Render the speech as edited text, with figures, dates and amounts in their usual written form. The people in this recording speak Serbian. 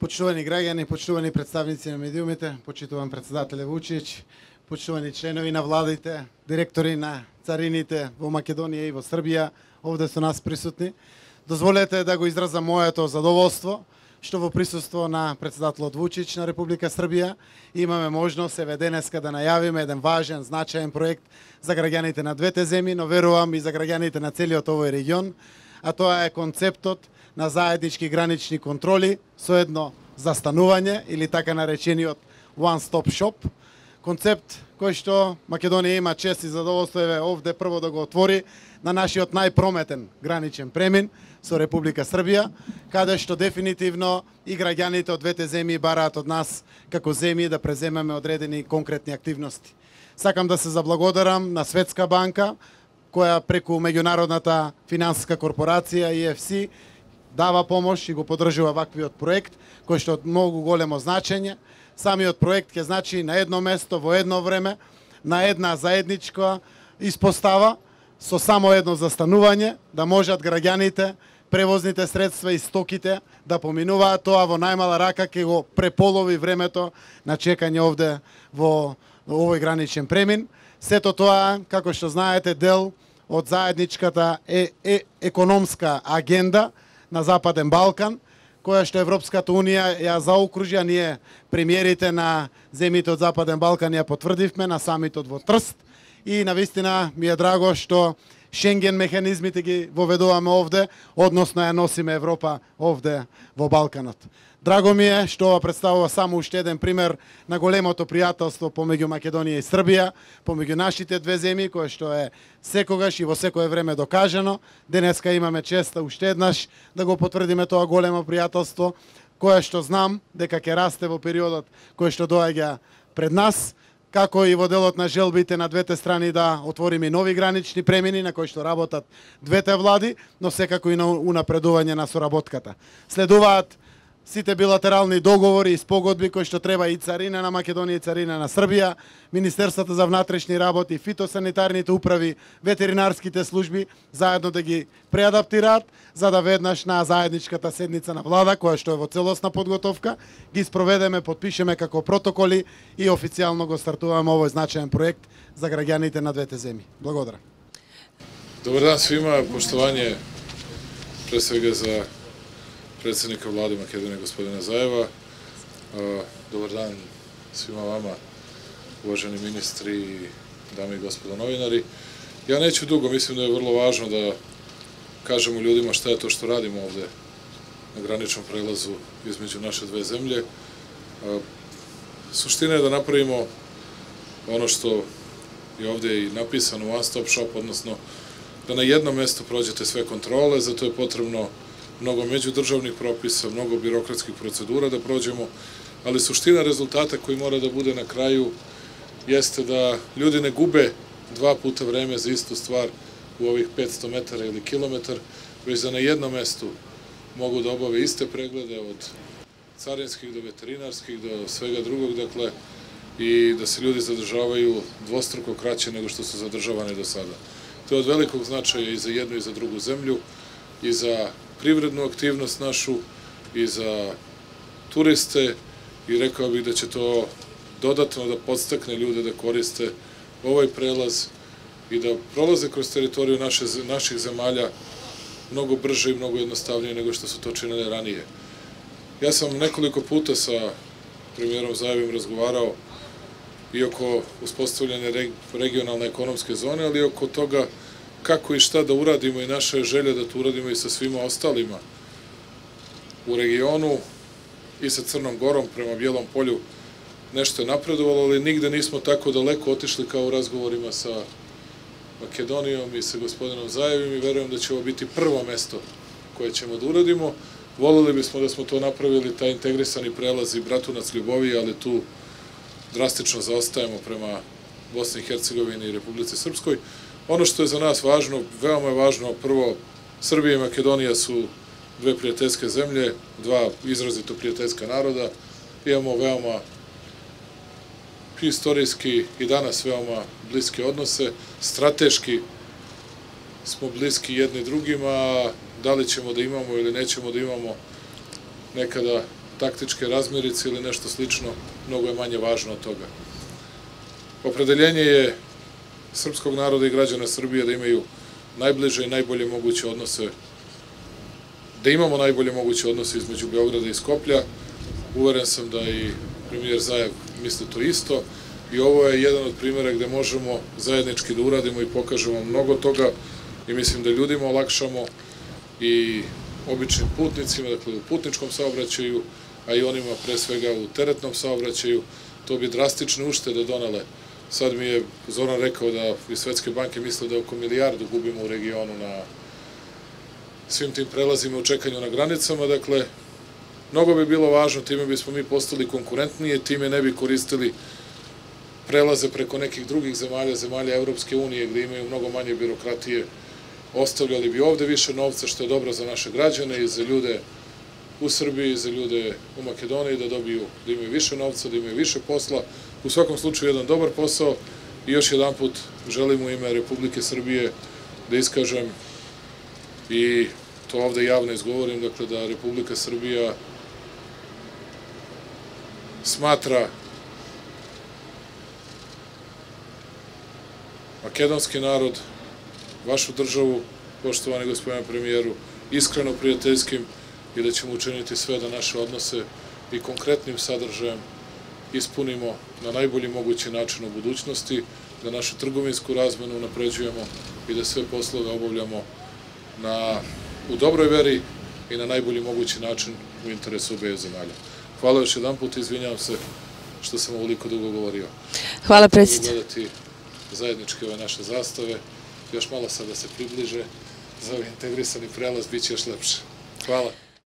Почитувани граѓани, почитувани представници на медиумите, почитуван председателе Вучич, почитувани членови на владите, директори на царините во Македонија и во Србија, овде со нас присутни. Дозволете да го изразам моето задоволство што во присуство на председателот Вучич на Република Србија имаме можност еве денеска да најавиме еден важен, значаен проект за граѓаните на двете земји, но верувам и за граѓаните на целиот овој регион, а тоа е концептот на заеднички гранични контроли со едно застанување или така наречениот One Stop Shop. Концепт кој што Македонија има чест и задоволство еве овде прво да го отвори на нашиот најпрометен граничен премин со Република Србија, каде што дефинитивно и граѓаните од двете земји бараат од нас како земји да преземеме одредени конкретни активности. Сакам да се заблагодарам на Светска банка, која преку меѓународната финансиска корпорација EFC дава помош и го поддржува ваквиот проект, кој што од многу големо значење. Самиот проект ќе значи на едно место, во едно време, на една заедничка испостава, со само едно застанување, да можат граѓаните, превозните средства и стоките да поминуваат. Тоа во најмала рака ќе го преполови времето на чекање овде во овој граничен премин. Сето тоа, како што знаете, дел од заедничката економска агенда на Западен Балкан, која што Европската Унија ја заокружи, ние премиерите на земјите од Западен Балкан ја потврдивме на самитот во Трст и навистина ми е драго што Шенген механизмите ги воведуваме овде, односно ја носиме Европа овде во Балканот. Драго ми е што ова представува само уште еден пример на големото пријателство помеѓу Македонија и Србија, помеѓу нашите две земји, кое што е секогаш и во секое време докажано. Денеска имаме честа уште еднаш да го потврдиме тоа големо пријателство, кое што знам дека ќе расте во периодот кој што доаѓа пред нас, како и во делот на желбите на двете страни да отвориме нови гранични премини на кои што работат двете влади, но секако и на унапредување на соработката. Следуваат сите билатерални договори и спогодби кои што треба и царина на Македонија и царина на Србија, Министерството за внатрешни работи, фитосанитарните управи, ветеринарските служби заедно да ги преадаптираат, за да веднаш на заедничката седница на влада, која што е во целосна подготовка, ги спроведеме, подпишеме како протоколи и официјално го стартуваме овој значаен проект за граѓаните на двете земји. Благодарам. Добар дан свима, поштовање пред свега за predsjednika vlade Makedonije gospodina Zajeva. Dobar dan svima vama, uvaženi ministri i dame i gospodo novinari. Ja neću dugo, mislim da je vrlo važno da kažemo ljudima šta je to što radimo ovde na graničnom prelazu između naše dve zemlje. Suština je da napravimo ono što je ovde i napisano, One Stop Shop, odnosno da na jednom mestu prođete sve kontrole, zato je potrebno mnogo međudržavnih propisa, mnogo birokratskih procedura da prođemo, ali suština rezultata koji mora da bude na kraju jeste da ljudi ne gube dva puta vreme za istu stvar u ovih 500 metara ili kilometar, već da na jednom mestu mogu da obave iste preglede od carinskih do veterinarskih do svega drugog, dakle, i da se ljudi zadržavaju dvostruko kraće nego što su zadržavani do sada. To je od velikog značaja i za jednu i za drugu zemlju, i za privrednu aktivnost našu, i za turiste, i rekao bih da će to dodatno da podstakne ljude da koriste ovaj prelaz i da prolaze kroz teritoriju naših zemalja mnogo brže i mnogo jednostavnije nego što su to činili ranije. Ja sam nekoliko puta sa premijerom Zajevim razgovarao i oko uspostavljanja regionalne ekonomske zone, ali i oko toga kako i šta da uradimo, i naša je želja da to uradimo i sa svima ostalima u regionu, i sa Crnom Gorom prema Bijelom polju nešto je napredovalo, ali nigde nismo tako daleko otišli kao u razgovorima sa Makedonijom i sa gospodinom Zajevim, i verujem da će ovo biti prvo mesto koje ćemo da uradimo. Voleli bismo da smo to napravili, taj integrisani prelaz i Bratunac-Ljubovija, ali tu drastično zaostajemo prema Bosni i Hercegovini i Republici Srpskoj. Ono što je za nas važno, veoma je važno, prvo, Srbija i Makedonija su dve prijateljske zemlje, dva izrazito prijateljska naroda, imamo veoma istorijski i danas veoma bliske odnose, strateški smo bliski jedni drugima, da li ćemo da imamo ili nećemo da imamo nekada taktičke razmirice ili nešto slično, mnogo je manje važno od toga. Opredeljenje je srpskog naroda i građana Srbije da imaju najbliže i najbolje moguće odnose, da imamo najbolje moguće odnose između Beograda i Skoplja. Uveren sam da i premijer Zaev misli to isto i ovo je jedan od primjera gde možemo zajednički da uradimo i pokažemo mnogo toga i mislim da ljudima olakšamo i običnim putnicima, dakle u putničkom saobraćaju, a i onima pre svega u teretnom saobraćaju. To bi drastične uštede donele. Sad mi je Zoran rekao da iz Svetske banke misle da oko milijardu gubimo u regionu na svim tim prelazima u čekanju na granicama. Dakle, mnogo bi bilo važno, time bismo mi postali konkurentnije, time ne bi koristili prelaze preko nekih drugih zemalja Evropske unije gde imaju mnogo manje birokratije. Ostavljali bi ovde više novca, što je dobro za naše građane i za ljude u Srbiji, i za ljude u Makedoniji, da imaju više novca, da imaju više posla. U svakom slučaju jedan dobar posao i još jedan put želim u ime Republike Srbije da iskažem i to ovde javno izgovorim, dakle da Republika Srbija smatra makedonski narod, vašu državu, poštovani gospodine premijeru, iskreno prijateljskim i da ćemo učiniti sve da naše odnose i konkretnim sadržajem ispunimo na najbolji mogući način u budućnosti, da našu trgovinsku razmenu unapređujemo i da sve poslove obavljamo u dobroj veri i na najbolji mogući način u interesu obe zemalja. Hvala još jedan put, izvinjavam se što sam ovoliko dugo govorio. Hvala predsjedniče. Gledati zajedničke ove naše zastave, još malo sad da se približe za ovaj integrisani prelaz, bit će još lepše. Hvala.